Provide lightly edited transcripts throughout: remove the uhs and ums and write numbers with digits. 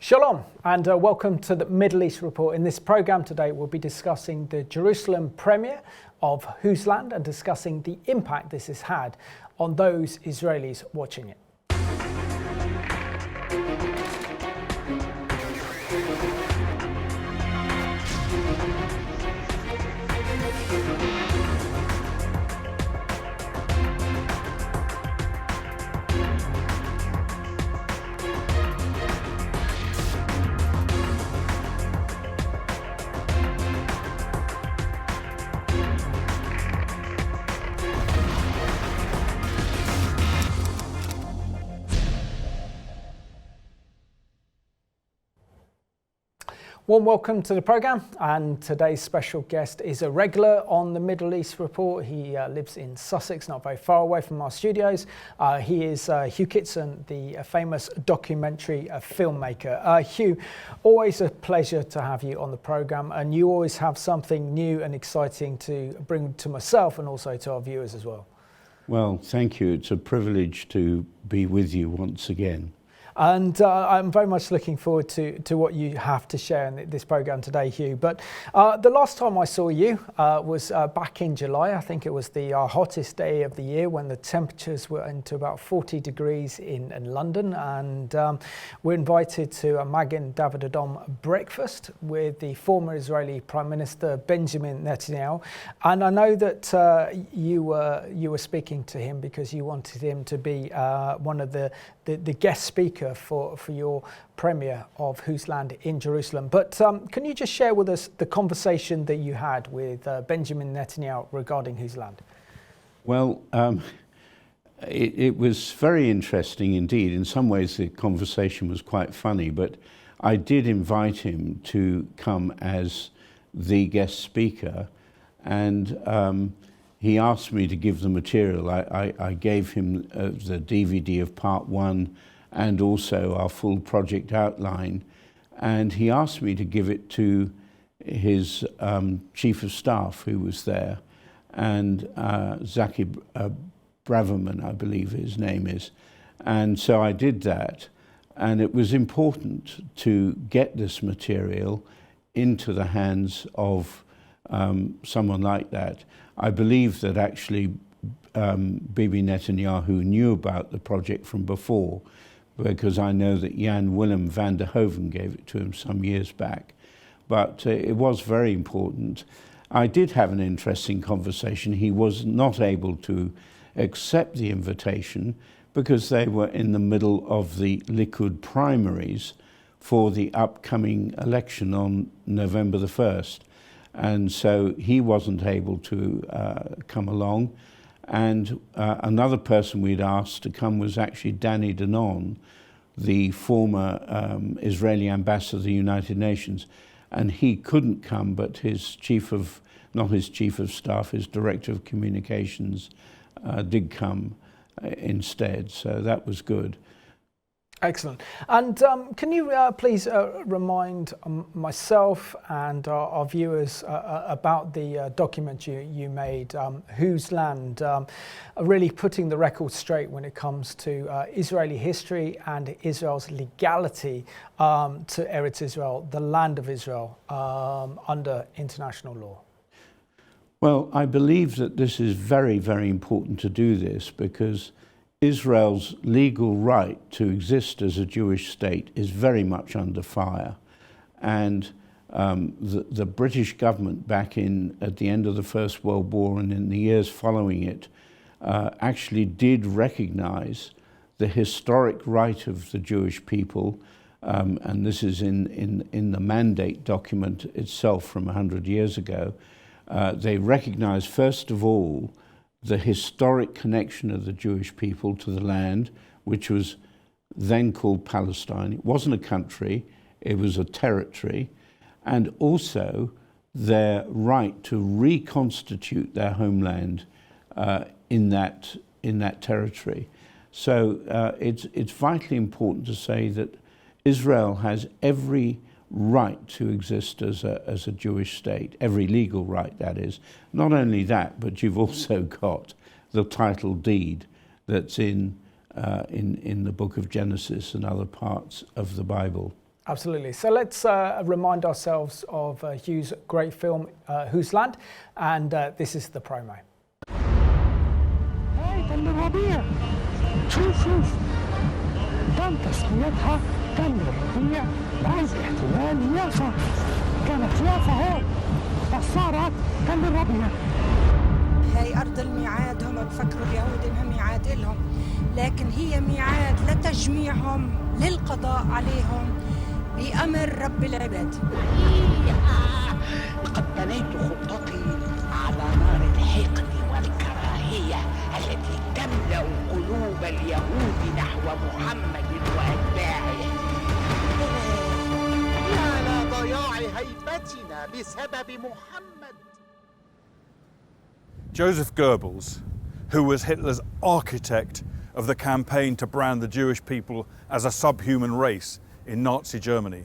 Shalom and welcome to the Middle East Report. In this programme today we'll be discussing the Jerusalem premiere of Whose Land and discussing the impact this has had on those Israelis watching it. Warm welcome to the programme, and today's special guest is a regular on the Middle East Report. He lives in Sussex, not very far away from our studios. He is Hugh Kitson, the famous documentary filmmaker. Hugh, always a pleasure to have you on the programme, and you always have something new and exciting to bring to myself and also to our viewers as well. Well, thank you. It's a privilege to be with you once again. And I'm very much looking forward to what you have to share in this programme today, Hugh. But the last time I saw you was back in July. I think it was the hottest day of the year when the temperatures were into about 40 degrees in London. And we're invited to a Magen David Adom breakfast with the former Israeli Prime Minister Benjamin Netanyahu. And I know that you were speaking to him because you wanted him to be one of the guest speaker for your premiere of Whose Land in Jerusalem. But can you just share with us the conversation that you had with Benjamin Netanyahu regarding Whose Land? Well, it was very interesting indeed. In some ways the conversation was quite funny, but I did invite him to come as the guest speaker, and he asked me to give the material. I gave him the DVD of part one and also our full project outline. And he asked me to give it to his chief of staff who was there, and Zaki Braverman, I believe his name is. And so I did that. And it was important to get this material into the hands of someone like that. I believe that actually Bibi Netanyahu knew about the project from before, because I know that Jan Willem van der Hoeven gave it to him some years back. But it was very important. I did have an interesting conversation. He was not able to accept the invitation because they were in the middle of the Likud primaries for the upcoming election on November the 1st. And so he wasn't able to come along. And another person we'd asked to come was actually Danny Danon, the former Israeli ambassador to the United Nations. And he couldn't come, but his not his chief of staff, his director of communications did come instead. So that was good. Excellent. And can you please remind myself and our viewers about the document you made, Whose Land, really putting the record straight when it comes to Israeli history and Israel's legality to Eretz Israel, the land of Israel, under international law? Well, I believe that this is very, very important to do this because Israel's legal right to exist as a Jewish state is very much under fire. And the British government back at the end of the First World War and in the years following it actually did recognize the historic right of the Jewish people, and this is in the mandate document itself from 100 years ago. They recognized, first of all, the historic connection of the Jewish people to the land, which was then called Palestine. It wasn't a country, it was a territory, and also their right to reconstitute their homeland in that territory. So it's vitally important to say that Israel has every right to exist as a Jewish state, every legal right, that is. Not only that, but you've also got the title deed that's in the book of Genesis and other parts of the Bible. Absolutely. So let's remind ourselves of Hugh's great film, Whose Land? And this is the promo. هاي تل الربيع شوف تم تسميتها تل الربيع بعد احتلال يافا. كانت يافا هون بس صارت تل الربيع. هاي أرض الميعاد. هم بفكروا اليهود إنها ميعاد إلهم، لكن هي ميعاد لتجميعهم للقضاء عليهم بأمر رب العباد. لقد بنيت خطتي على نار الحقد والكراهية التي تملأ قلوب اليهود نحو محمد وأتباعه. على ضياع هيبتنا بسبب محمد. Joseph Goebbels, who was Hitler's architect of the campaign to brand the Jewish people as a subhuman race in Nazi Germany,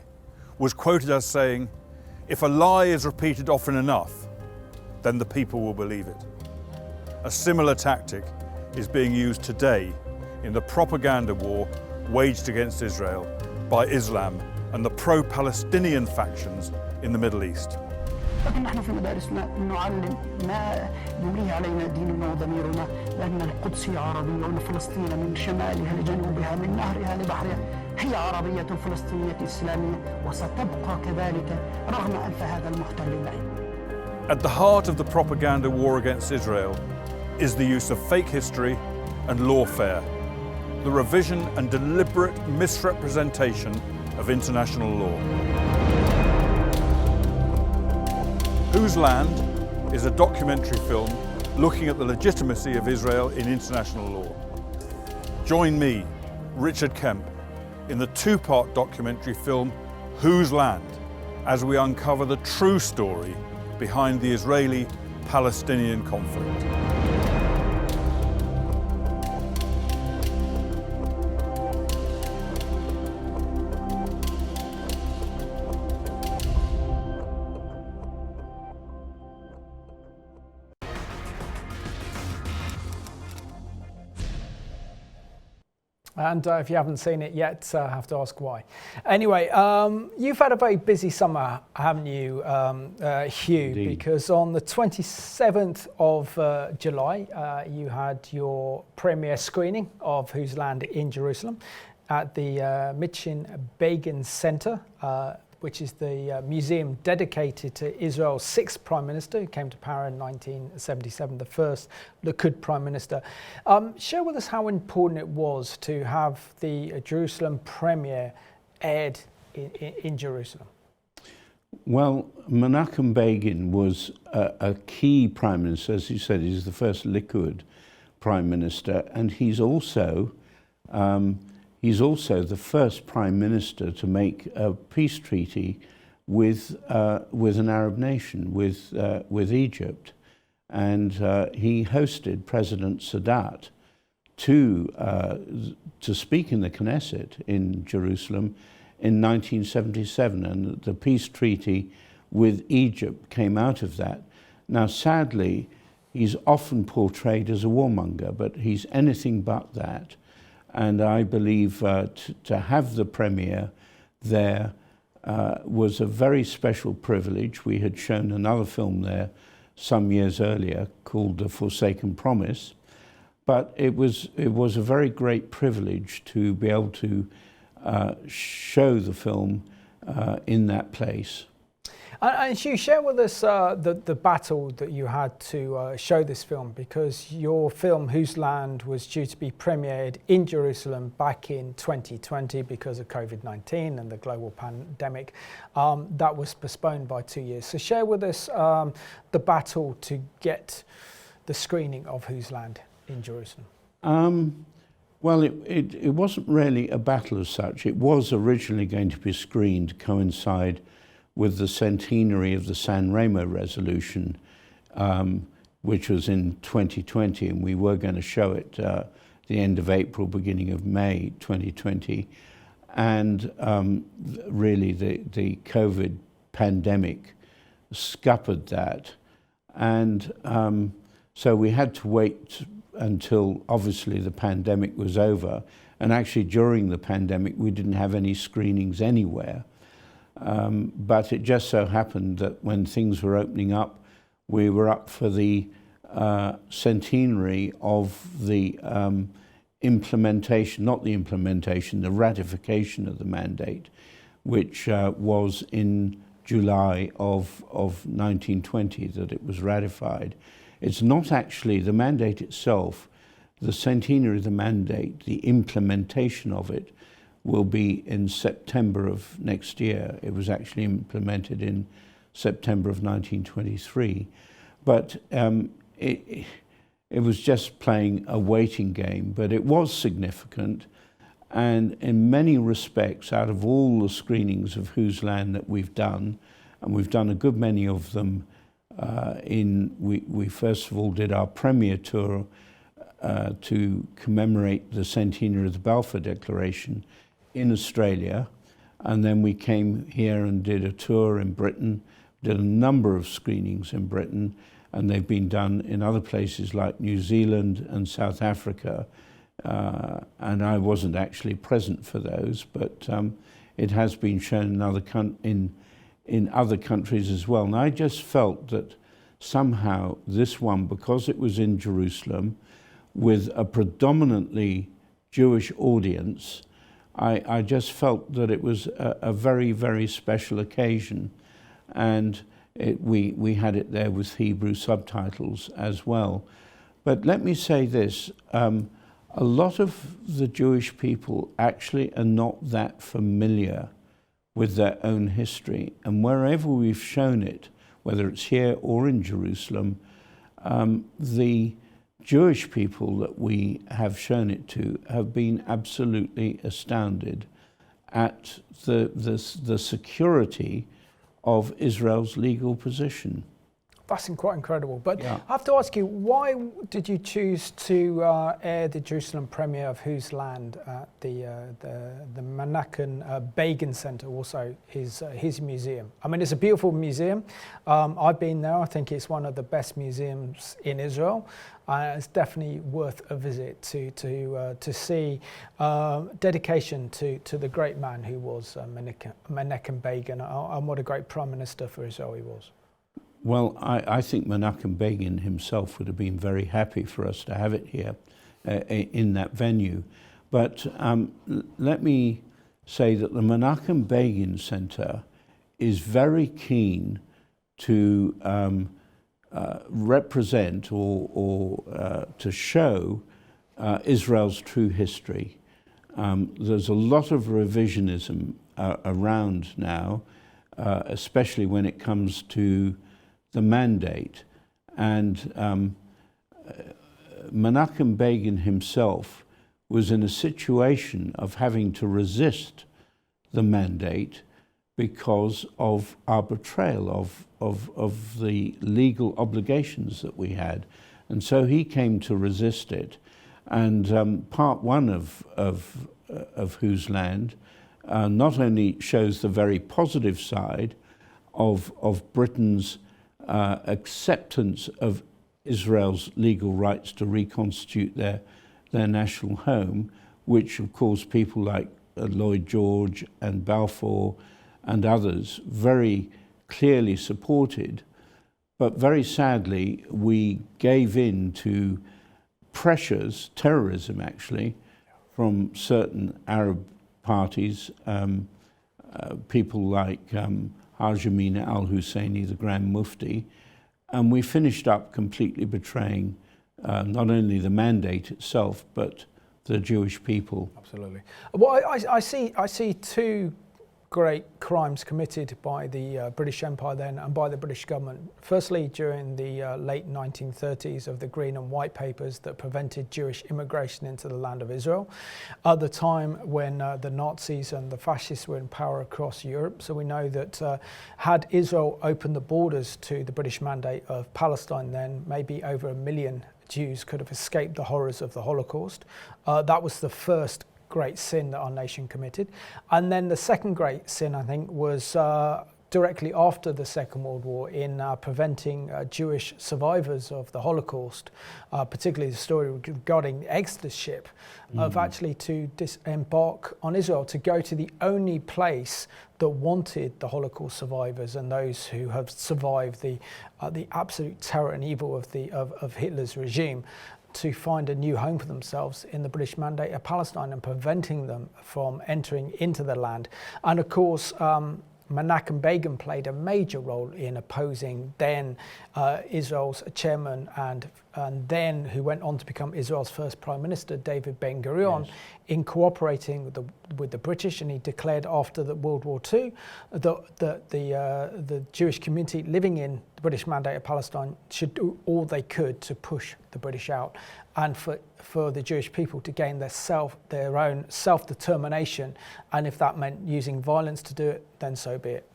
was quoted as saying, "If a lie is repeated often enough, then the people will believe it." A similar tactic is being used today in the propaganda war waged against Israel by Islam and the pro-Palestinian factions in the Middle East. لكن نحن في مدارسنا نعلم ما يمليه علينا ديننا وضميرنا بأن القدس عربية وأن فلسطين من شمالها لجنوبها من نهرها لبحرها هي عربية فلسطينية إسلامية وستبقى كذلك رغم أنف هذا المحتل اللعين. At the heart of the propaganda war against Israel is the use of fake history and lawfare, the revision and deliberate misrepresentation of international law. Whose Land is a documentary film looking at the legitimacy of Israel in international law. Join me, Richard Kemp, in the two-part documentary film Whose Land, as we uncover the true story behind the Israeli-Palestinian conflict. And if you haven't seen it yet, I have to ask why. Anyway, you've had a very busy summer, haven't you, Hugh? Indeed. Because on the 27th of July, you had your premiere screening of Whose Land in Jerusalem at the Menachem Begin Center, which is the museum dedicated to Israel's sixth Prime Minister, who came to power in 1977, the first Likud Prime Minister. Share with us how important it was to have the Jerusalem premiere aired in Jerusalem. Well, Menachem Begin was a key Prime Minister. As you said, he's the first Likud Prime Minister, and he's also the first Prime Minister to make a peace treaty with an Arab nation, with Egypt, and he hosted President Sadat to speak in the Knesset in Jerusalem in 1977, and the peace treaty with Egypt came out of that. Now, sadly, he's often portrayed as a warmonger, but he's anything but that. And I believe to have the premiere there was a very special privilege. We had shown another film there some years earlier called The Forsaken Promise, but it was a very great privilege to be able to show the film in that place. And Hugh, share with us the battle that you had to show this film, because your film Whose Land was due to be premiered in Jerusalem back in 2020 because of COVID-19 and the global pandemic. That was postponed by 2 years. So share with us the battle to get the screening of Whose Land in Jerusalem. Well, it wasn't really a battle as such. It was originally going to be screened to coincide with the centenary of the San Remo resolution, which was in 2020, and we were going to show it the end of April, beginning of May 2020. And really the COVID pandemic scuppered that. And so we had to wait until obviously the pandemic was over. And actually during the pandemic, we didn't have any screenings anywhere. But it just so happened that when things were opening up, we were up for the centenary of the implementation, not the implementation, the ratification of the mandate, which was in July of 1920 that it was ratified. It's not actually the mandate itself, the centenary of the mandate, the implementation of it will be in September of next year. It was actually implemented in September of 1923. But it was just playing a waiting game, but it was significant. And in many respects, out of all the screenings of Whose Land that we've done, and we've done a good many of them, we first of all did our premiere tour to commemorate the centenary of the Balfour Declaration in Australia, and then we came here and did a tour in Britain, did a number of screenings in Britain, and they've been done in other places like New Zealand and South Africa. And I wasn't actually present for those, but it has been shown in other countries as well. And I just felt that somehow this one, because it was in Jerusalem with a predominantly Jewish audience, I just felt that it was a very, very special occasion. And we had it there with Hebrew subtitles as well. But let me say this, a lot of the Jewish people actually are not that familiar with their own history. And wherever we've shown it, whether it's here or in Jerusalem, the Jewish people that we have shown it to have been absolutely astounded at the security of Israel's legal position. That's quite incredible. But yeah. I have to ask you, why did you choose to air the Jerusalem premiere of Whose Land at the Menachem Begin Center, also his museum? I mean, it's a beautiful museum. I've been there. I think it's one of the best museums in Israel. It's definitely worth a visit to see dedication to the great man who was Menachem Begin, and what a great Prime Minister for Israel he was. Well, I think Menachem Begin himself would have been very happy for us to have it here in that venue. But let me say that the Menachem Begin Center is very keen to represent or to show Israel's true history. There's a lot of revisionism around now, especially when it comes to the mandate. And Menachem Begin himself was in a situation of having to resist the mandate because of our betrayal of the legal obligations that we had. And so he came to resist it. And part one of Whose Land not only shows the very positive side of Britain's acceptance of Israel's legal rights to reconstitute their national home, which of course people like Lloyd George and Balfour and others very clearly supported. But very sadly, we gave in to pressures, terrorism actually, from certain Arab parties, people like Haj Amin al-Husseini, the Grand Mufti, and we finished up completely betraying not only the mandate itself, but the Jewish people. Absolutely. Well, I see two great crimes committed by the British Empire then and by the British government. Firstly, during the late 1930s of the Green and White Papers that prevented Jewish immigration into the land of Israel, at the time when the Nazis and the fascists were in power across Europe. So we know that had Israel opened the borders to the British Mandate of Palestine, then maybe over 1 million Jews could have escaped the horrors of the Holocaust. That was the first great sin that our nation committed. And then the second great sin, I think, was directly after the Second World War in preventing Jewish survivors of the Holocaust, particularly the story regarding the Exodus ship, of actually to disembark on Israel, to go to the only place that wanted the Holocaust survivors and those who have survived the absolute terror and evil of Hitler's regime, to find a new home for themselves in the British Mandate of Palestine and preventing them from entering into the land. And of course, Menachem Begin played a major role in opposing then Israel's chairman and then who went on to become Israel's first Prime Minister, David Ben-Gurion, yes, in cooperating with the British. And he declared after the World War II that the Jewish community living in the British Mandate of Palestine should do all they could to push the British out, and for the Jewish people to gain their own self-determination, and if that meant using violence to do it, then so be it.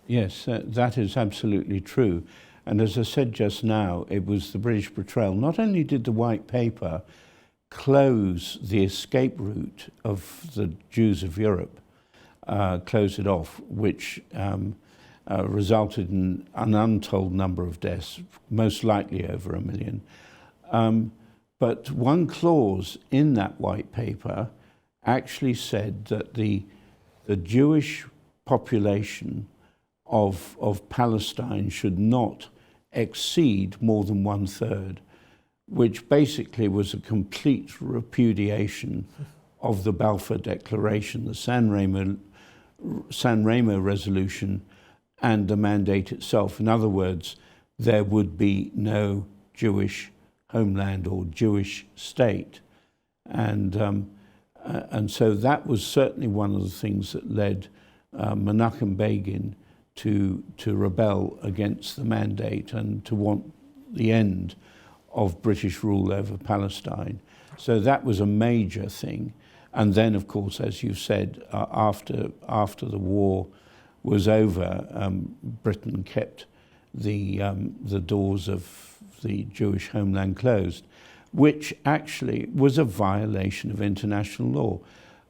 Yes, that is absolutely true. And as I said just now, it was the British betrayal. Not only did the White Paper close the escape route of the Jews of Europe, close it off, which resulted in an untold number of deaths, most likely over 1 million. But one clause in that White Paper actually said that the Jewish population of Palestine should not exceed more than 1/3, which basically was a complete repudiation of the Balfour Declaration, the San Remo resolution, and the mandate itself. In other words, there would be no Jewish homeland or Jewish state. And so that was certainly one of the things that led Menachem Begin to rebel against the mandate and to want the end of British rule over Palestine. So that was a major thing. And then, of course, as you said, after the war was over, Britain kept the doors of the Jewish homeland closed, which actually was a violation of international law.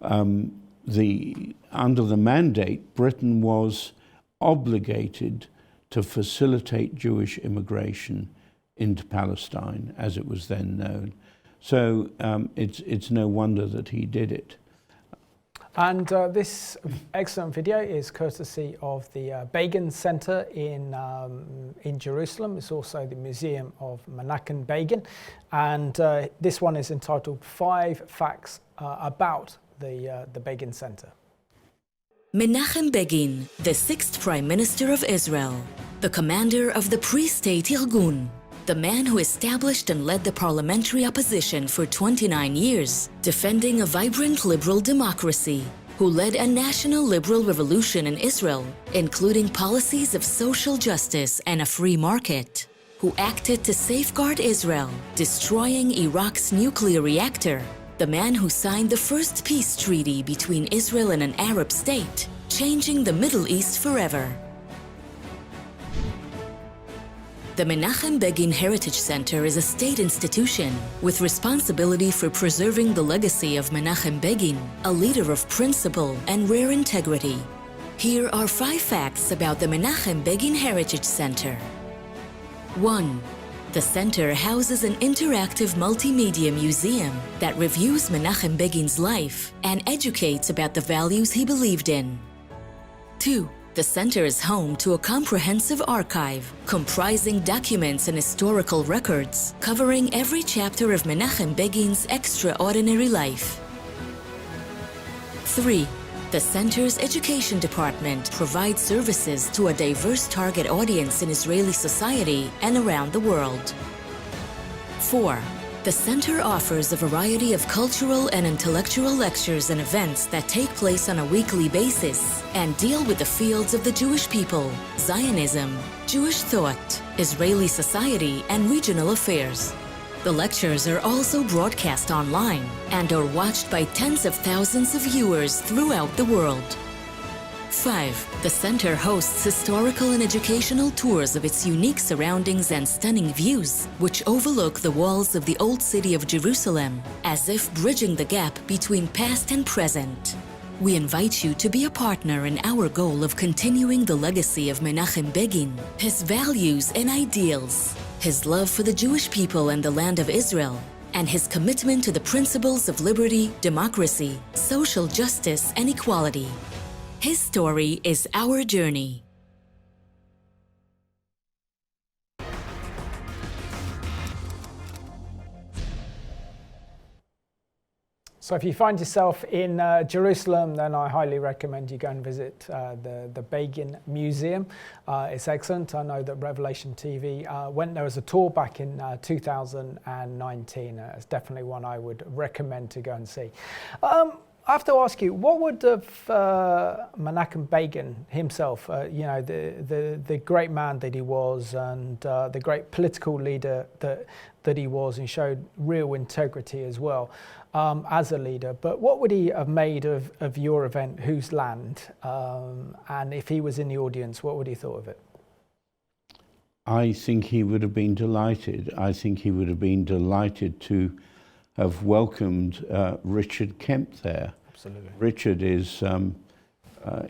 Under the mandate, Britain was obligated to facilitate Jewish immigration into Palestine, as it was then known. So it's no wonder that he did it. And this excellent video is courtesy of the Begin Center in Jerusalem. It's also the Museum of Menachem Begin. And this one is entitled 5 Facts About the Begin Center. Menachem Begin, the 6th Prime Minister of Israel, the commander of the pre-state Irgun, the man who established and led the parliamentary opposition for 29 years, defending a vibrant liberal democracy, who led a national liberal revolution in Israel, including policies of social justice and a free market, who acted to safeguard Israel, destroying Iraq's nuclear reactor, the man who signed the first peace treaty between Israel and an Arab state, changing the Middle East forever. The Menachem Begin Heritage Center is a state institution with responsibility for preserving the legacy of Menachem Begin, a leader of principle and rare integrity. Here are 5 facts about the Menachem Begin Heritage Center. 1. The center houses an interactive multimedia museum that reviews Menachem Begin's life and educates about the values he believed in. 2. The center is home to a comprehensive archive comprising documents and historical records covering every chapter of Menachem Begin's extraordinary life. 3. The center's education department provides services to a diverse target audience in Israeli society and around the world. 4. The center offers a variety of cultural and intellectual lectures and events that take place on a weekly basis and deal with the fields of the Jewish people, Zionism, Jewish thought, Israeli society, and regional affairs. The lectures are also broadcast online and are watched by tens of thousands of viewers throughout the world. 5. The center hosts historical and educational tours of its unique surroundings and stunning views, which overlook the walls of the old city of Jerusalem, as if bridging the gap between past and present. We invite you to be a partner in our goal of continuing the legacy of Menachem Begin, his values and ideals, his love for the Jewish people and the land of Israel, and his commitment to the principles of liberty, democracy, social justice, and equality. His story is our journey. So if you find yourself in Jerusalem, then I highly recommend you go and visit the Begin Museum. It's excellent. I know that Revelation TV went there as a tour back in 2019. It's definitely one I would recommend to go and see. I have to ask you, what would Menachem Begin himself, you know, the great man that he was, and the great political leader that he was, and showed real integrity as well as a leader, but what would he have made of your event, Whose Land? And if he was in the audience, what would he thought of it? I think he would have been delighted. I think he would have been delighted to have welcomed Richard Kemp there. Absolutely. Richard is,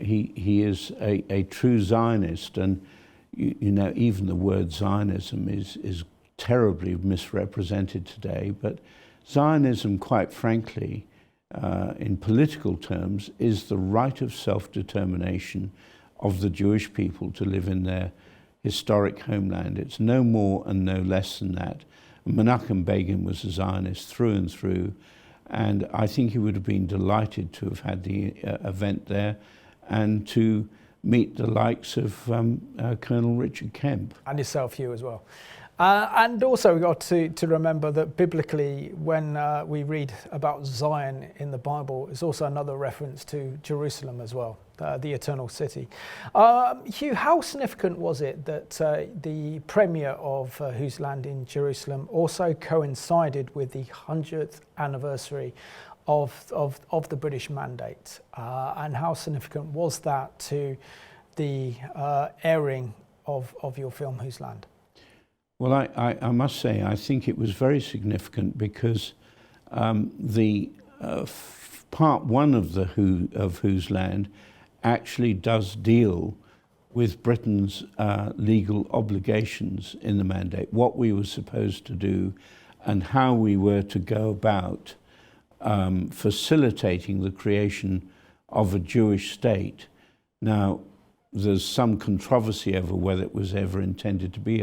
he is a true Zionist, and you know, even the word Zionism is terribly misrepresented today, but Zionism, quite frankly, in political terms, is the right of self-determination of the Jewish people to live in their historic homeland. It's no more and no less than that. Menachem Begin was a Zionist through and through, and I think he would have been delighted to have had the event there and to meet the likes of Colonel Richard Kemp. And yourself, Hugh, as well. And also we've got to remember that biblically, when we read about Zion in the Bible, it's also another reference to Jerusalem as well, the eternal city. Hugh, how significant was it that the premiere of Whose Land in Jerusalem also coincided with the 100th anniversary of the British Mandate? And how significant was that to the airing of your film, Whose Land? Well, I must say, I think it was very significant because the part one of Whose Land actually does deal with Britain's legal obligations in the mandate, what we were supposed to do and how we were to go about facilitating the creation of a Jewish state. Now, there's some controversy over whether it was ever intended to be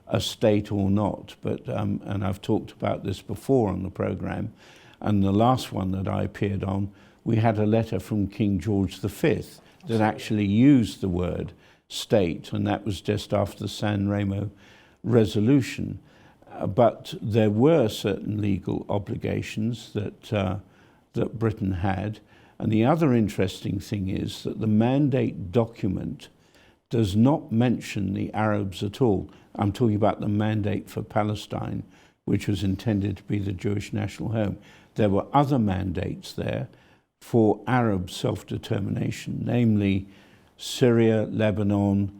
a state or not, but and I've talked about this before on the programme, and the last one that I appeared on, we had a letter from King George V that actually used the word state, and that was just after the San Remo resolution. But there were certain legal obligations that Britain had, and the other interesting thing is that the mandate document does not mention the Arabs at all. I'm talking about the mandate for Palestine, which was intended to be the Jewish national home. There were other mandates there for Arab self-determination, namely Syria, Lebanon,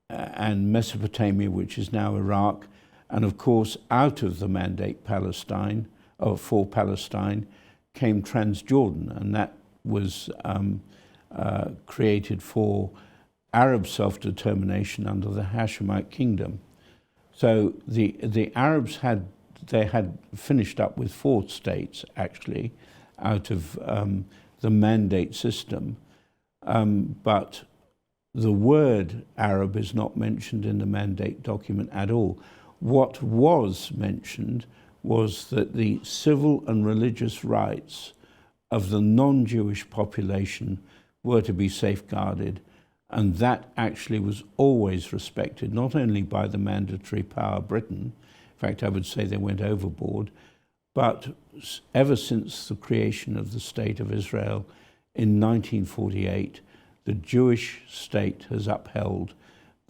and Mesopotamia, which is now Iraq, and of course, out of the mandate Palestine, or for Palestine, came Transjordan, and that was created for Arab self-determination under the Hashemite kingdom. So the Arabs had finished up with 4 states actually out of the mandate system, but the word Arab is not mentioned in the mandate document at all. What was mentioned was that the civil and religious rights of the non-Jewish population were to be safeguarded, and that actually was always respected, not only by the mandatory power Britain, in fact I would say they went overboard, but ever since the creation of the State of Israel in 1948, the Jewish state has upheld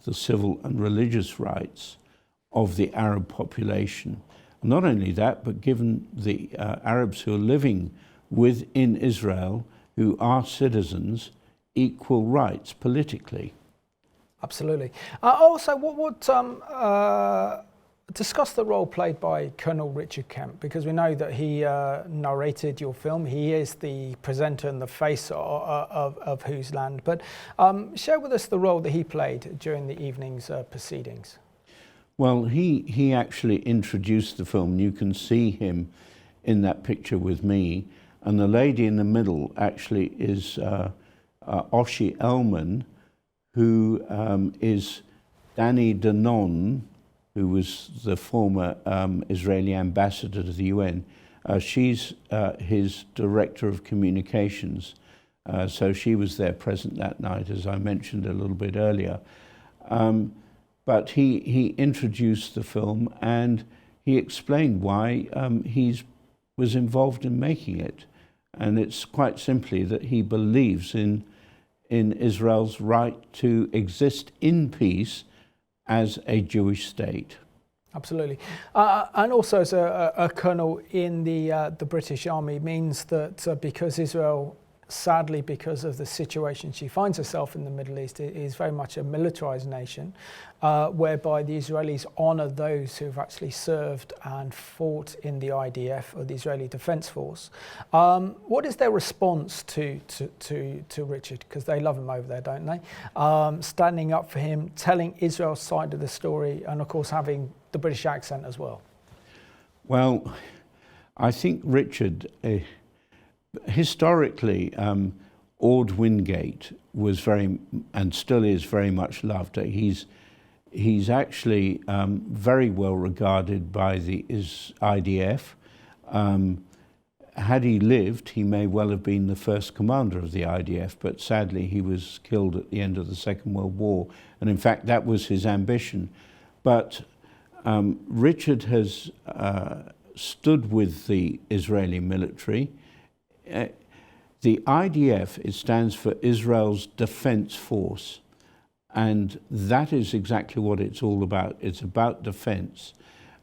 the civil and religious rights of the Arab population. Not only that, but given the Arabs who are living within Israel, who are citizens, equal rights politically. Absolutely. Also, what discuss the role played by Colonel Richard Kemp, because we know that he narrated your film. He is the presenter and the face of Whose Land. But share with us the role that he played during the evening's proceedings. Well, he actually introduced the film. You can see him in that picture with me. And the lady in the middle actually is Oshi Elman, who is Danny Danon, who was the former Israeli ambassador to the UN. She's his director of communications. So she was there present that night, as I mentioned a little bit earlier. But he introduced the film, and he explained why he was involved in making it. And it's quite simply that he believes in Israel's right to exist in peace as a Jewish state. Absolutely. And also as a colonel in the British Army means that because Israel, sadly, because of the situation she finds herself in the Middle East, it is very much a militarized nation, whereby the Israelis honor those who have actually served and fought in the IDF, or the Israeli Defense Force. What is their response to Richard? Because they love him over there, don't they? Standing up for him, telling Israel's side of the story, and of course having the British accent as well. Well, I think Richard, historically, Ord Wingate was very, and still is very much loved. He's actually very well regarded by the IDF. Had he lived, he may well have been the first commander of the IDF, but sadly he was killed at the end of the Second World War, and in fact that was his ambition. But Richard has stood with the Israeli military. The IDF, it stands for Israel's Defense Force, and that is exactly what it's all about. It's about defense.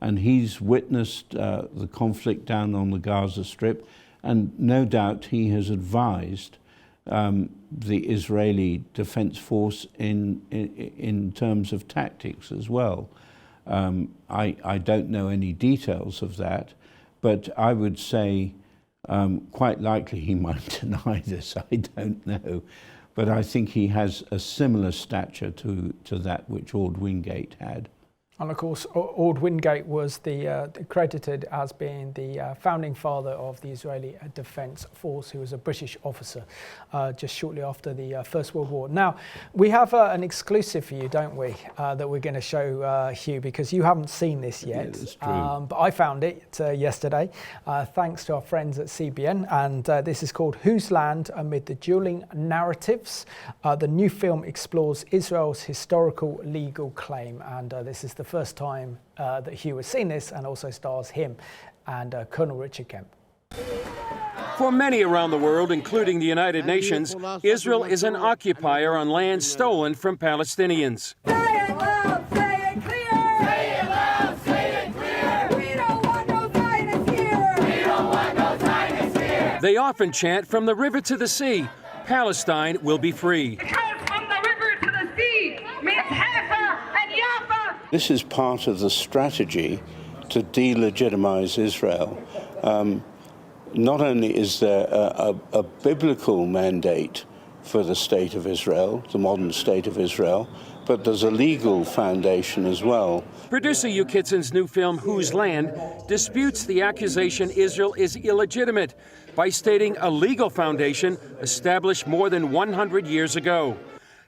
And he's witnessed the conflict down on the Gaza Strip, and no doubt he has advised the Israeli Defense Force in terms of tactics as well. I don't know any details of that, but I would say quite likely he might deny this, I don't know. But I think he has a similar stature to that which Ord Wingate had. And of course, Ord Wingate was credited as being the founding father of the Israeli Defense Force, who was a British officer just shortly after the First World War. Now, we have an exclusive for you, don't we, that we're going to show Hugh, because you haven't seen this yet. Yeah, that's true. But I found it yesterday, thanks to our friends at CBN, and this is called Whose Land Amid the Dueling Narratives. The new film explores Israel's historical legal claim, and this is the first time that Hugh has seen this, and also stars him and Colonel Richard Kemp. For many around the world, including the United Nations, Israel is an occupier on land stolen from Palestinians. Say it loud, say it clear! Say it loud, say it clear! We don't want no Zionists here! We don't want no Zionists here! They often chant, from the river to the sea, Palestine will be free. Because from the river to the sea means Haifa and Jaffa! This is part of the strategy to delegitimize Israel. Not only is there a biblical mandate for the state of Israel, the modern state of Israel, but there's a legal foundation as well. Producer Hugh Kitson's new film, Whose Land, disputes the accusation Israel is illegitimate by stating a legal foundation established more than 100 years ago.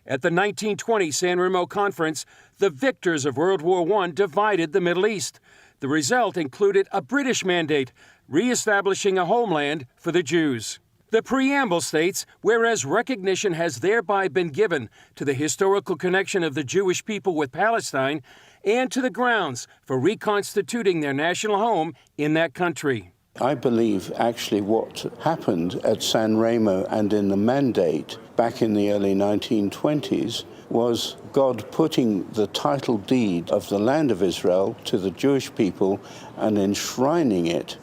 At the 1920 San Remo Conference, the victors of World War I divided the Middle East. The result included a British mandate, re-establishing a homeland for the Jews. The preamble states, whereas recognition has thereby been given to the historical connection of the Jewish people with Palestine and to the grounds for reconstituting their national home in that country. I believe actually what happened at San Remo and in the mandate back in the early 1920s was God putting the title deed of the land of Israel to the Jewish people and enshrining it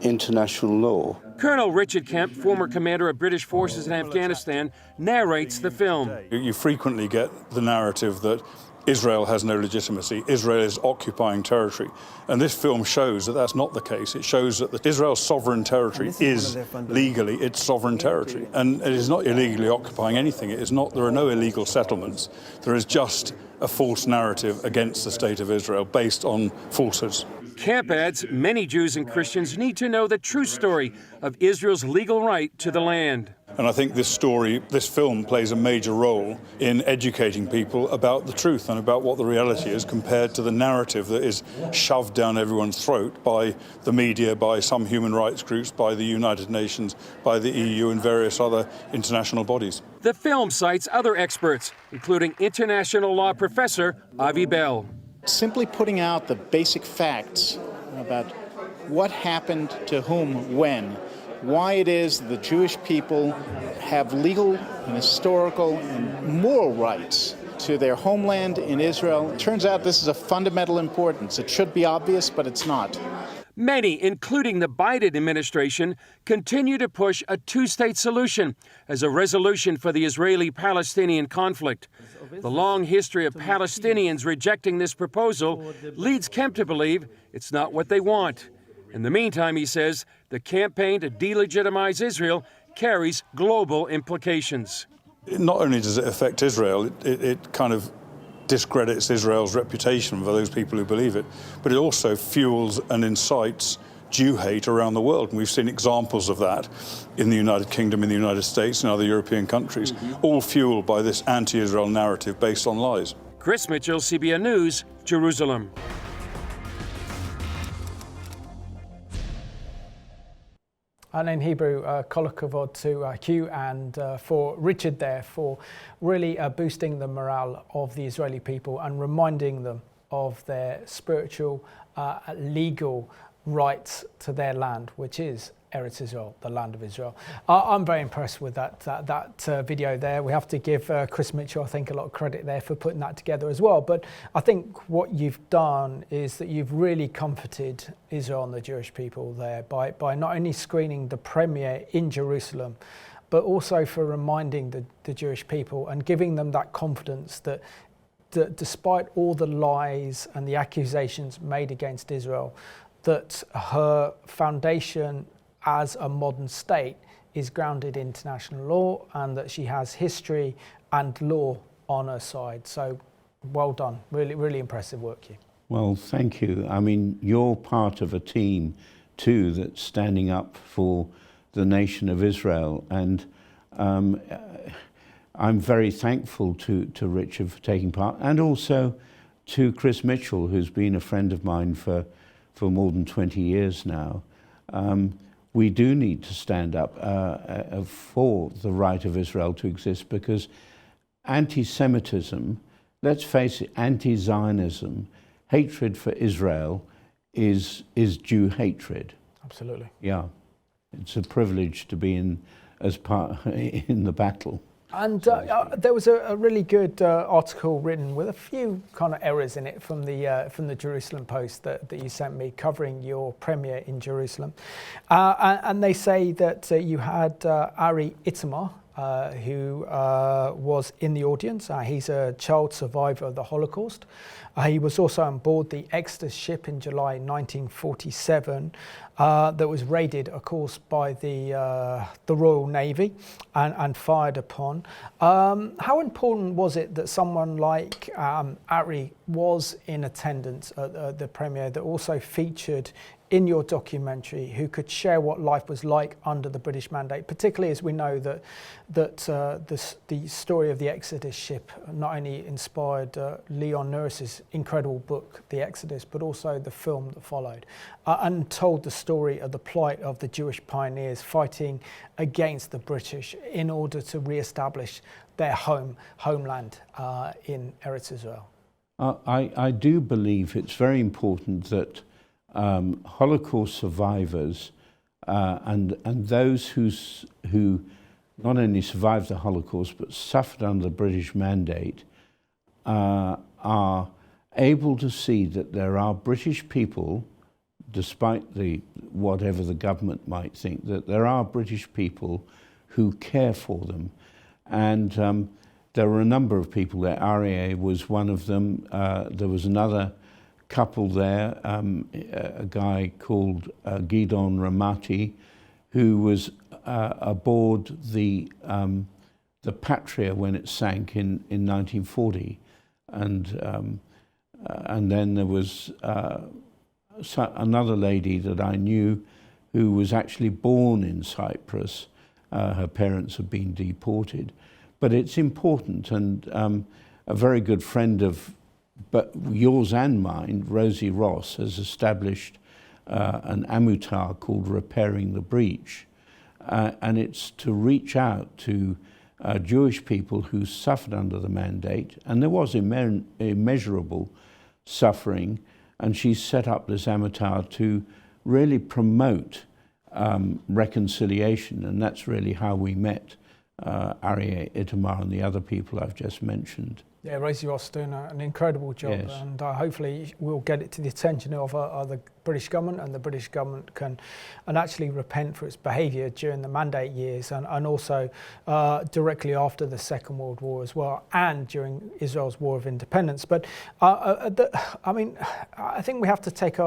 international law. Colonel Richard Kemp, former commander of British forces in Afghanistan, narrates the film. You frequently get the narrative that Israel has no legitimacy, Israel is occupying territory. And this film shows that that's not the case. It shows that Israel's sovereign territory is legally its sovereign territory. And it is not illegally occupying anything. It is not, there are no illegal settlements. There is just a false narrative against the state of Israel based on falsehoods. Kemp adds many Jews and Christians need to know the true story of Israel's legal right to the land. And I think this film plays a major role in educating people about the truth and about what the reality is compared to the narrative that is shoved down everyone's throat by the media, by some human rights groups, by the United Nations, by the EU and various other international bodies. The film cites other experts, including international law professor Avi Bell. Simply putting out the basic facts about what happened to whom, when, why it is the Jewish people have legal and historical and moral rights to their homeland in Israel. It turns out this is of fundamental importance. It should be obvious, but it's not. Many, including the Biden administration, continue to push a two-state solution as a resolution for the Israeli-Palestinian conflict. The long history of Palestinians rejecting this proposal leads Kemp to believe it's not what they want. In the meantime, he says, the campaign to delegitimize Israel carries global implications. Not only does it affect Israel, it kind of discredits Israel's reputation for those people who believe it, but it also fuels and incites Jew hate around the world. And we've seen examples of that in the United Kingdom, in the United States, and other European countries, all fueled by this anti-Israel narrative based on lies. Chris Mitchell, CBN News, Jerusalem. And in Hebrew, kol hakavod to Hugh and for Richard there for really boosting the morale of the Israeli people and reminding them of their spiritual, legal rights to their land, which is Eretz Israel, the land of Israel. I'm very impressed with that video there. We have to give Chris Mitchell, I think, a lot of credit there for putting that together as well. But I think what you've done is that you've really comforted Israel and the Jewish people there by not only screening the premiere in Jerusalem, but also for reminding the Jewish people and giving them that confidence that despite all the lies and the accusations made against Israel, that her foundation as a modern state is grounded in international law and that she has history and law on her side. So well done. Really, really impressive work, Hugh. Well, thank you. I mean, you're part of a team too that's standing up for the nation of Israel. And I'm very thankful to Richard for taking part, and also to Chris Mitchell, who's been a friend of mine for more than 20 years now. We do need to stand up for the right of Israel to exist, because anti-Semitism, let's face it, anti-Zionism, hatred for Israel is Jew hatred. Absolutely. Yeah, it's a privilege to be in the battle. And there was a really good article written with a few kind of errors in it from the Jerusalem Post that you sent me, covering your premiere in Jerusalem. And they say that you had Ari Itamar, who was in the audience. He's a child survivor of the Holocaust. He was also on board the Exodus ship in July 1947 that was raided, of course, by the Royal Navy and fired upon. How important was it that someone like Ari was in attendance at the premiere, that also featured in your documentary, who could share what life was like under the British Mandate, particularly as we know that the story of the Exodus ship not only inspired Leon Norris's incredible book, The Exodus, but also the film that followed, and told the story of the plight of the Jewish pioneers fighting against the British in order to re-establish their homeland in Eretz Israel. I do believe it's very important that Holocaust survivors and those who not only survived the Holocaust but suffered under the British Mandate are able to see that there are British people, despite whatever the government might think, that there are British people who care for them. And there were a number of people there. Aryeh was one of them. There was another couple there, a guy called Gidon Ramati, who was aboard the Patria when it sank in 1940, and then there was another lady that I knew who was actually born in Cyprus. Her parents had been deported. But it's important, and a very good friend of yours and mine, Rosie Ross, has established an amutar called Repairing the Breach. And it's to reach out to Jewish people who suffered under the mandate, and there was immeasurable suffering, and she set up this amutar to really promote reconciliation, and that's really how we met Aryeh, Itamar and the other people I've just mentioned. Yeah, Rosie Ross doing an incredible job, yes. And hopefully we'll get it to the attention of the British government, and the British government can actually repent for its behaviour during the mandate years, and also directly after the Second World War as well, and during Israel's War of Independence. But I mean, I think we have to take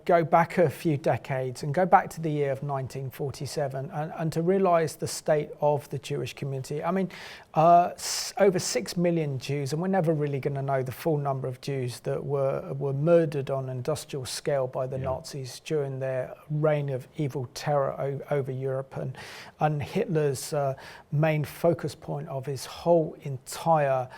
go back a few decades and go back to the year of 1947 and to realise the state of the Jewish community. I mean, over 6 million Jews, and we're never really going to know the full number of Jews that were murdered on an industrial scale by the Nazis during their reign of evil terror over Europe, and Hitler's main focus point of his whole entire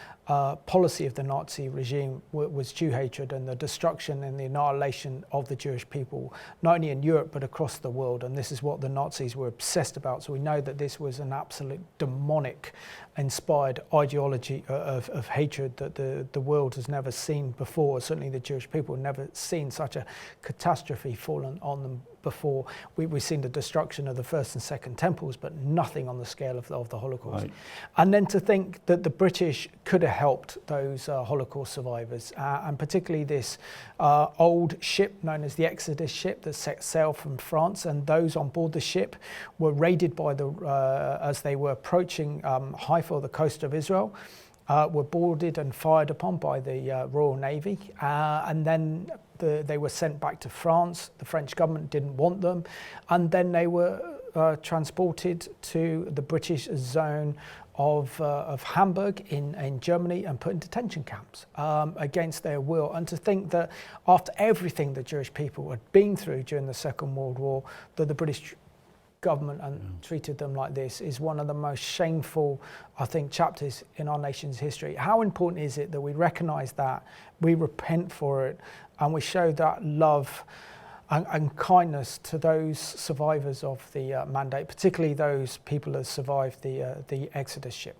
policy of the Nazi regime was Jew hatred and the destruction and the annihilation of the Jewish people, not only in Europe but across the world. And this is what the Nazis were obsessed about. So we know that this was an absolute demonic inspired ideology of hatred that the world has never seen before. Certainly the Jewish people have never seen such a catastrophe fallen on them before. We've seen the destruction of the first and second temples, but nothing on the scale of the Holocaust. Right. And then to think that the British could have helped those Holocaust survivors, and particularly this old ship known as the Exodus ship that set sail from France, and those on board the ship were raided by as they were approaching Haifa, the coast of Israel, were boarded and fired upon by the Royal Navy, and then they were sent back to France. The French government didn't want them, and then they were transported to the British zone of Hamburg in Germany and put in detention camps against their will. And to think that after everything the Jewish people had been through during the Second World War, that the British government treated them like this is one of the most shameful, I think, chapters in our nation's history. How important is it that we recognise that, we repent for it, and we show that love and kindness to those survivors of the mandate, particularly those people that survived the Exodus ship?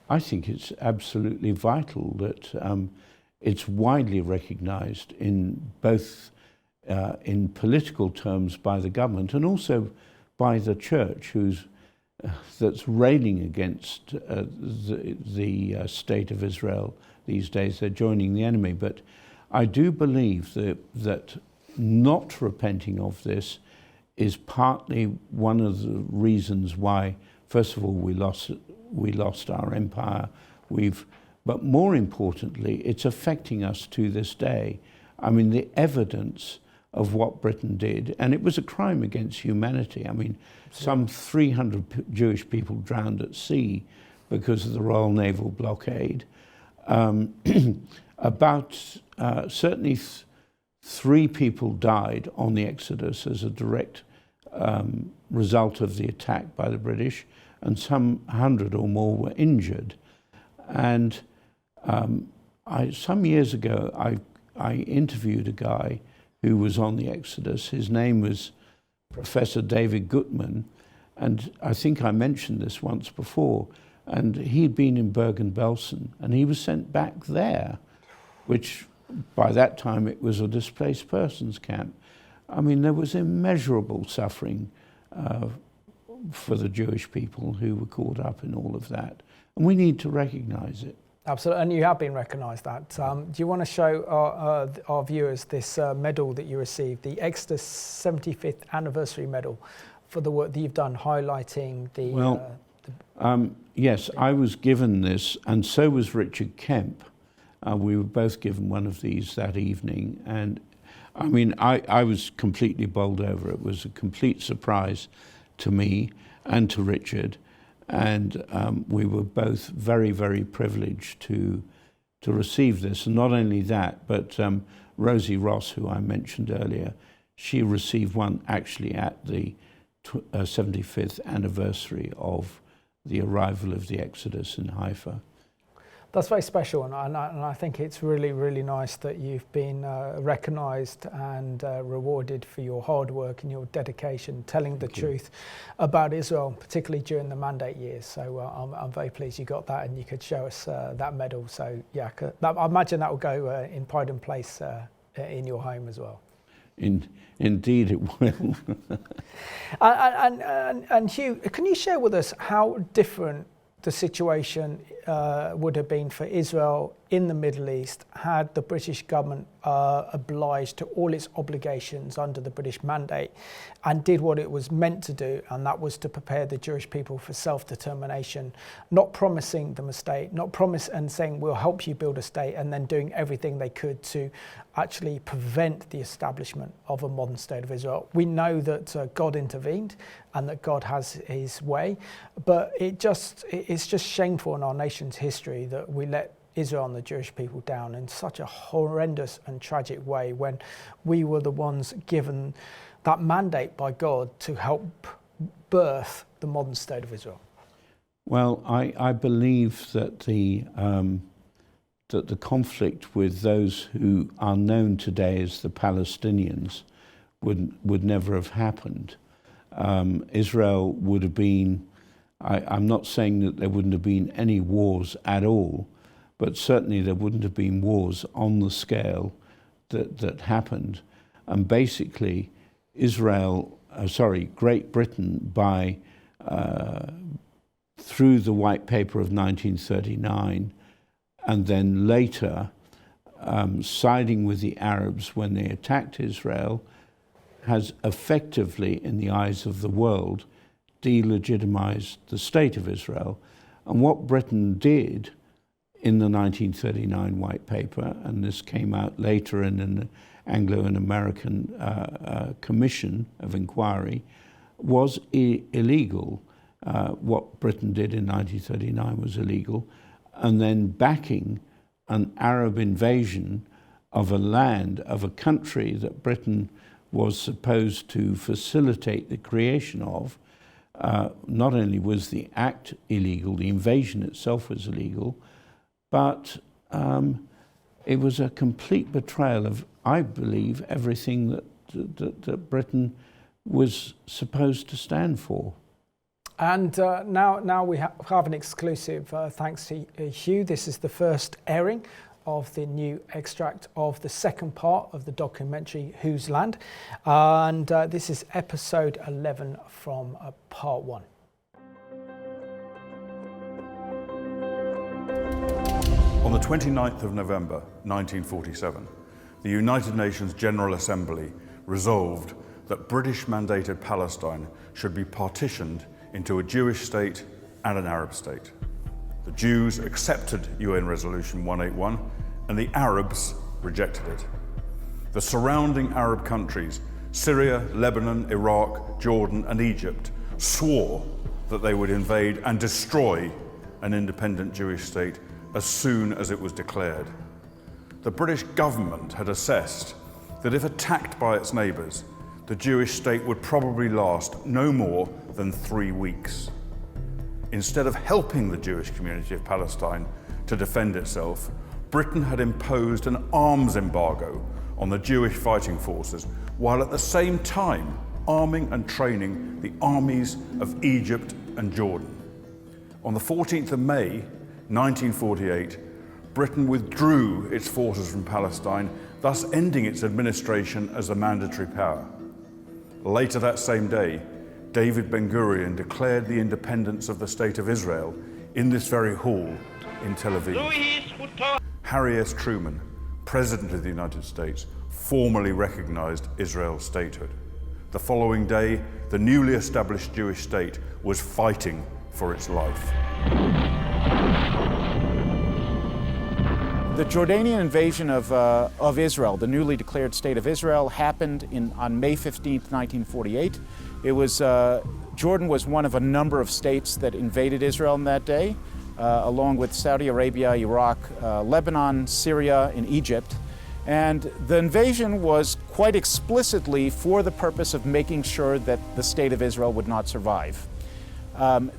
I think it's absolutely vital that it's widely recognised in both in political terms by the government and also by the church, that's railing against the state of Israel these days. They're joining the enemy. But I do believe that not repenting of this is partly one of the reasons why, first of all, we lost our empire. But more importantly, it's affecting us to this day. I mean, the evidence of what Britain did, and it was a crime against humanity. I mean, some 300 Jewish people drowned at sea because of the Royal Naval blockade. Certainly 3 people died on the Exodus as a direct result of the attack by the British, and some 100 or more were injured. And some years ago, I interviewed a guy who was on the Exodus. His name was Professor David Gutman, and I think I mentioned this once before, and he'd been in Bergen-Belsen, and he was sent back there, which by that time it was a displaced persons camp. I mean, there was immeasurable suffering for the Jewish people who were caught up in all of that, and we need to recognise it. Absolutely, and you have been recognised that. Do you want to show our viewers this medal that you received, the Exodus 75th Anniversary Medal, for the work that you've done highlighting the Yes, I was given this, and so was Richard Kemp. We were both given one of these that evening, and I mean, I was completely bowled over. It was a complete surprise to me and to Richard, and we were both very, very privileged to receive this. And not only that, but Rosie Ross, who I mentioned earlier, she received one actually at the 75th anniversary of the arrival of the Exodus in Haifa. That's very special, and I think it's really, really nice that you've been recognised and rewarded for your hard work and your dedication, telling the truth about Israel, particularly during the mandate years. So I'm very pleased you got that, and you could show us that medal. So yeah, I imagine that will go in pride and place in your home as well. Indeed it will. And Hugh, can you share with us how different the situation would have been for Israel in the Middle East had the British government obliged to all its obligations under the British Mandate and did what it was meant to do, and that was to prepare the Jewish people for self-determination, not promising them a state, not promise and saying we'll help you build a state, and then doing everything they could to actually prevent the establishment of a modern state of Israel. We know that God intervened and that God has his way, but it's just shameful in our nation's history that we let Israel and the Jewish people down in such a horrendous and tragic way when we were the ones given that mandate by God to help birth the modern state of Israel. Well, I believe that the conflict with those who are known today as the Palestinians would never have happened. Israel would have been, I'm not saying that there wouldn't have been any wars at all, but certainly there wouldn't have been wars on the scale that happened. And basically, Great Britain, through the White Paper of 1939, and then later siding with the Arabs when they attacked Israel, has effectively, in the eyes of the world, delegitimized the state of Israel. And what Britain did in the 1939 White Paper, and this came out later in an Anglo and American commission of inquiry, was illegal. What Britain did in 1939 was illegal, and then backing an Arab invasion of a land, of a country that Britain was supposed to facilitate the creation of. Not only was the act illegal, the invasion itself was illegal, but it was a complete betrayal of, I believe, everything that Britain was supposed to stand for. And now we have an exclusive, thanks to Hugh. This is the first airing of the new extract of the second part of the documentary Whose Land? And this is episode 11 from part 1. On the 29th of November 1947, the United Nations General Assembly resolved that British Mandated Palestine should be partitioned into a Jewish state and an Arab state. The Jews accepted UN Resolution 181 and the Arabs rejected it. The surrounding Arab countries, Syria, Lebanon, Iraq, Jordan and Egypt, swore that they would invade and destroy an independent Jewish state as soon as it was declared. The British government had assessed that if attacked by its neighbours, the Jewish state would probably last no more than 3 weeks. Instead of helping the Jewish community of Palestine to defend itself, Britain had imposed an arms embargo on the Jewish fighting forces, while at the same time arming and training the armies of Egypt and Jordan. On the 14th of May, 1948, Britain withdrew its forces from Palestine, thus ending its administration as a mandatory power. Later that same day, David Ben-Gurion declared the independence of the State of Israel in this very hall in Tel Aviv. Harry S. Truman, President of the United States, formally recognized Israel's statehood. The following day, the newly established Jewish state was fighting for its life. The Jordanian invasion of Israel, the newly declared state of Israel, happened on May 15th, 1948. It was, Jordan was one of a number of states that invaded Israel on that day, along with Saudi Arabia, Iraq, Lebanon, Syria, and Egypt. And the invasion was quite explicitly for the purpose of making sure that the state of Israel would not survive.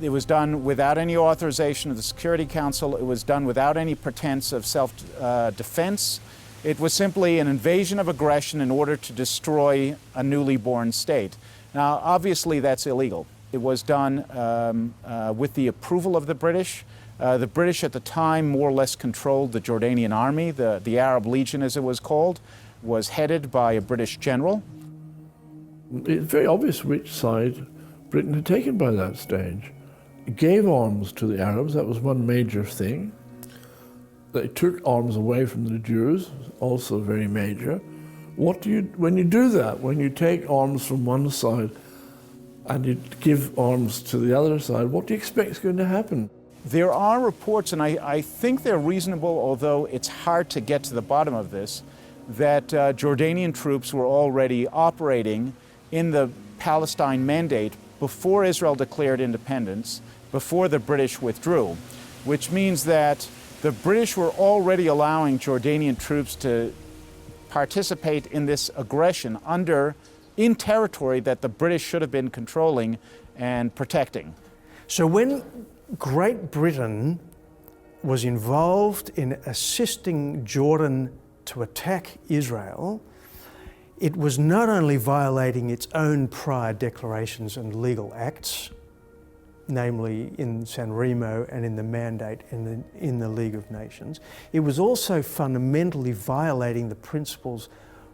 It was done without any authorization of the Security Council. It was done without any pretense of self-defense. It was simply an invasion of aggression in order to destroy a newly born state. Now, obviously, that's illegal. It was done with the approval of the British. The British at the time more or less controlled the Jordanian army. The Arab Legion, as it was called, was headed by a British general. It's very obvious which side Britain had taken by that stage. It gave arms to the Arabs, that was one major thing. They took arms away from the Jews, also very major. When you do that, when you take arms from one side and you give arms to the other side, what do you expect is going to happen? There are reports, and I think they're reasonable, although it's hard to get to the bottom of this, that Jordanian troops were already operating in the Palestine Mandate before Israel declared independence, before the British withdrew, which means that the British were already allowing Jordanian troops to participate in this aggression in territory that the British should have been controlling and protecting. So when Great Britain was involved in assisting Jordan to attack Israel, it was not only violating its own prior declarations and legal acts, namely in San Remo and in the Mandate and in the League of Nations, it was also fundamentally violating the principles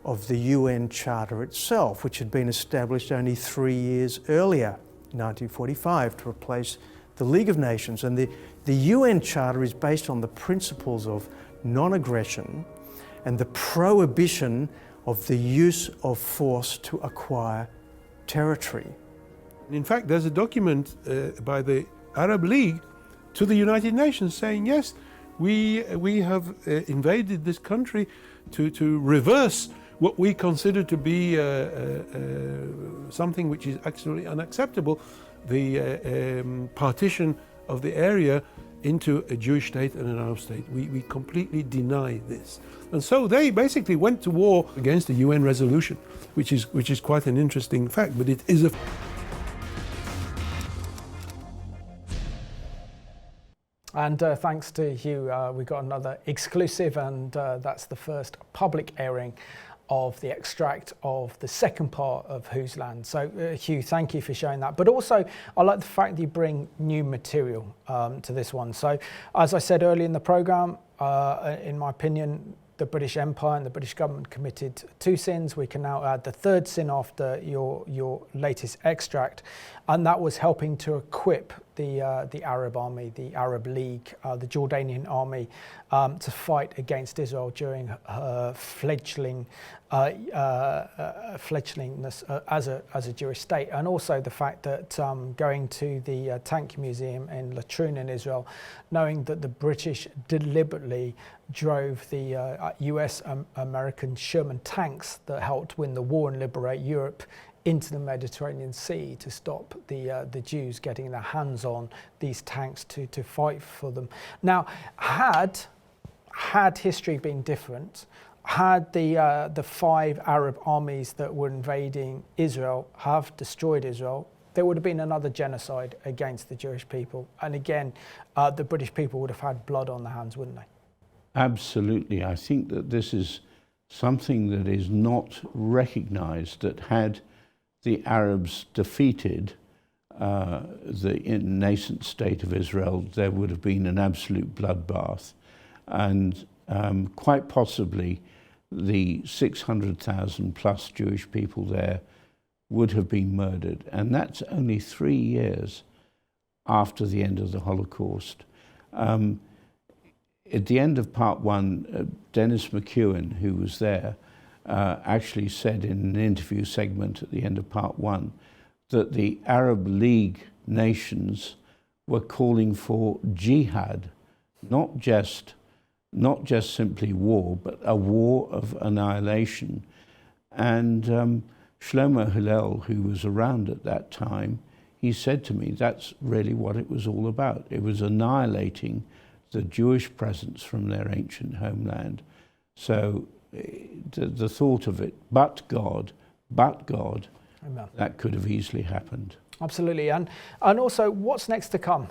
of the UN Charter itself, which had been established only 3 years earlier, 1945, to replace the League of Nations. And the UN Charter is based on the principles of non-aggression and the prohibition of the use of force to acquire territory. In fact, there's a document by the Arab League to the United Nations saying, yes, we have invaded this country to reverse what we consider to be something which is absolutely unacceptable, the partition of the area into a Jewish state and an Arab state. We completely deny this. And so they basically went to war against the UN resolution, which is quite an interesting fact, but it is a... And thanks to Hugh, we got another exclusive, and that's the first public airing of the extract of the second part of Whose Land. So Hugh, thank you for showing that. But also, I like the fact that you bring new material to this one. So as I said earlier in the programme, in my opinion, the British Empire and the British government committed 2 sins. We can now add the 3rd sin after your latest extract, and that was helping to equip the Arab army, the Arab League, the Jordanian army, to fight against Israel during her fledglingness as a Jewish state, and also the fact that going to the tank museum in Latrun in Israel, knowing that the British deliberately drove the US American Sherman tanks that helped win the war and liberate Europe into the Mediterranean Sea to stop the Jews getting their hands on these tanks to fight for them. Now, had history been different, had the 5 Arab armies that were invading Israel have destroyed Israel, there would have been another genocide against the Jewish people. And again, the British people would have had blood on their hands, wouldn't they? Absolutely. I think that this is something that is not recognized, that had the Arabs defeated the nascent state of Israel, there would have been an absolute bloodbath. And quite possibly the 600,000 plus Jewish people there would have been murdered. And that's only 3 years after the end of the Holocaust. At the end of part 1, Dennis McEwen, who was there, actually said in an interview segment at the end of part 1 that the Arab League nations were calling for jihad, not just simply war, but a war of annihilation. And Shlomo Hillel, who was around at that time, he said to me, that's really what it was all about. It was annihilating the Jewish presence from their ancient homeland. So the thought of it, but God, Amen. That could have easily happened. Absolutely, and also what's next to come?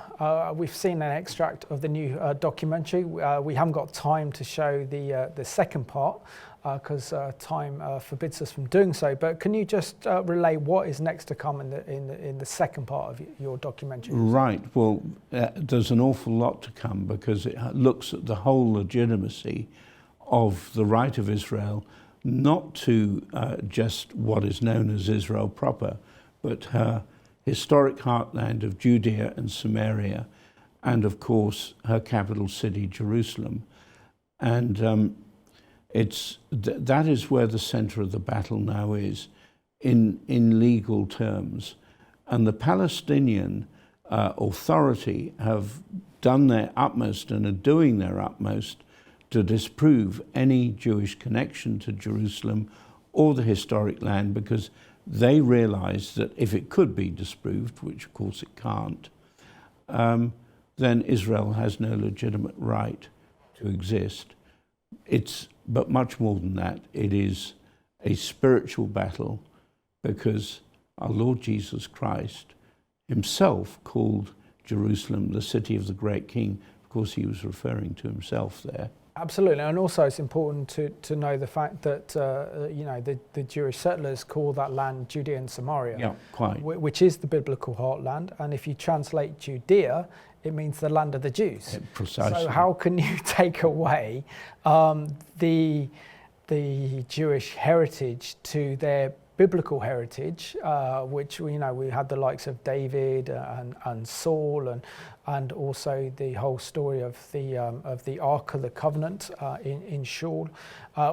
We've seen an extract of the new documentary. We haven't got time to show the second part because time forbids us from doing so. But can you just relay what is next to come in the second part of your documentary? Right. Well, there's an awful lot to come because it looks at the whole legitimacy of the right of Israel, not to just what is known as Israel proper, but her historic heartland of Judea and Samaria, and of course her capital city, Jerusalem. And that is where the center of the battle now is, in legal terms. And the Palestinian Authority have done their utmost and are doing their utmost to disprove any Jewish connection to Jerusalem or the historic land, because they realize that if it could be disproved, which of course it can't, then Israel has no legitimate right to exist. But much more than that, it is a spiritual battle, because our Lord Jesus Christ himself called Jerusalem the city of the great king. Of course, he was referring to himself there. Absolutely, and also it's important to know the fact that the Jewish settlers call that land Judea and Samaria, yeah, quite, which is the biblical heartland. And if you translate Judea, it means the land of the Jews. Yeah, precisely. So how can you take away the Jewish heritage to their biblical heritage, which we had the likes of David and Saul, and also the whole story of the Ark of the Covenant in Shaul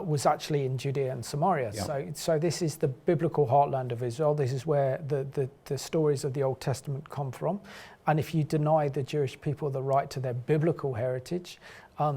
was actually in Judea and Samaria. Yeah. So this is the biblical heartland of Israel. This is where the stories of the Old Testament come from. And if you deny the Jewish people the right to their biblical heritage,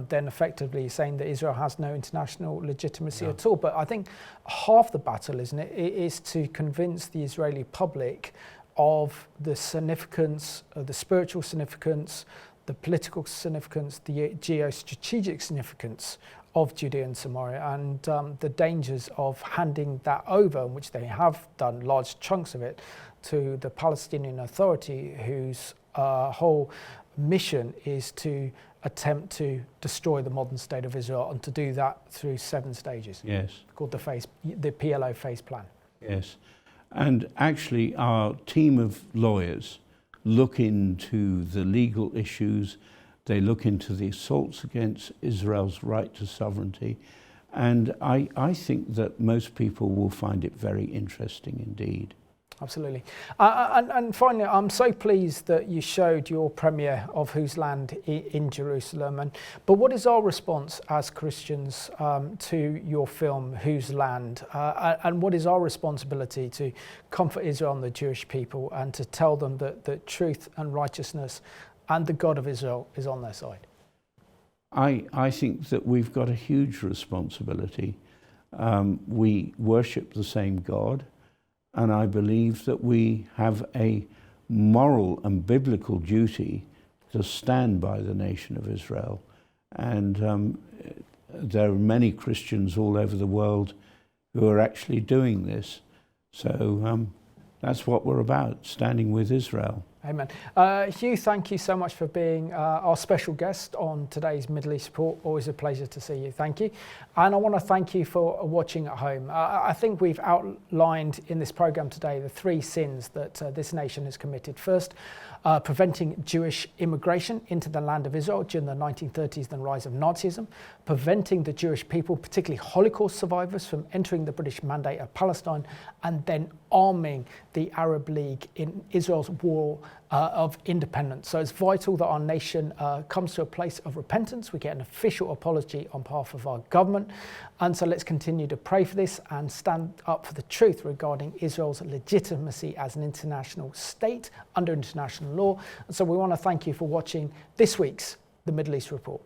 then effectively saying that Israel has no international legitimacy at all. But I think half the battle, isn't it, is to convince the Israeli public of the significance, the spiritual significance, the political significance, the geostrategic significance of Judea and Samaria, and the dangers of handing that over, which they have done, large chunks of it, to the Palestinian Authority, whose whole mission is to attempt to destroy the modern state of Israel, and to do that through 7 stages. Yes. Called the PLO phase plan. Yes. And actually our team of lawyers look into the legal issues, they look into the assaults against Israel's right to sovereignty, and I think that most people will find it very interesting indeed. Absolutely. And finally, I'm so pleased that you showed your premiere of Whose Land in Jerusalem. But what is our response as Christians to your film, Whose Land? And what is our responsibility to comfort Israel and the Jewish people, and to tell them that truth and righteousness and the God of Israel is on their side? I think that we've got a huge responsibility. We worship the same God. And I believe that we have a moral and biblical duty to stand by the nation of Israel. And there are many Christians all over the world who are actually doing this. So that's what we're about, standing with Israel. Amen. Hugh, thank you so much for being our special guest on today's Middle East Report. Always a pleasure to see you. Thank you. And I want to thank you for watching at home. I think we've outlined in this program today the 3 sins that this nation has committed. First, preventing Jewish immigration into the land of Israel during the 1930s and the rise of Nazism, preventing the Jewish people, particularly Holocaust survivors, from entering the British Mandate of Palestine, and then arming the Arab League in Israel's war of independence. So it's vital that our nation comes to a place of repentance. We get an official apology on behalf of our government. And so let's continue to pray for this and stand up for the truth regarding Israel's legitimacy as an international state under international law. And so we want to thank you for watching this week's The Middle East Report.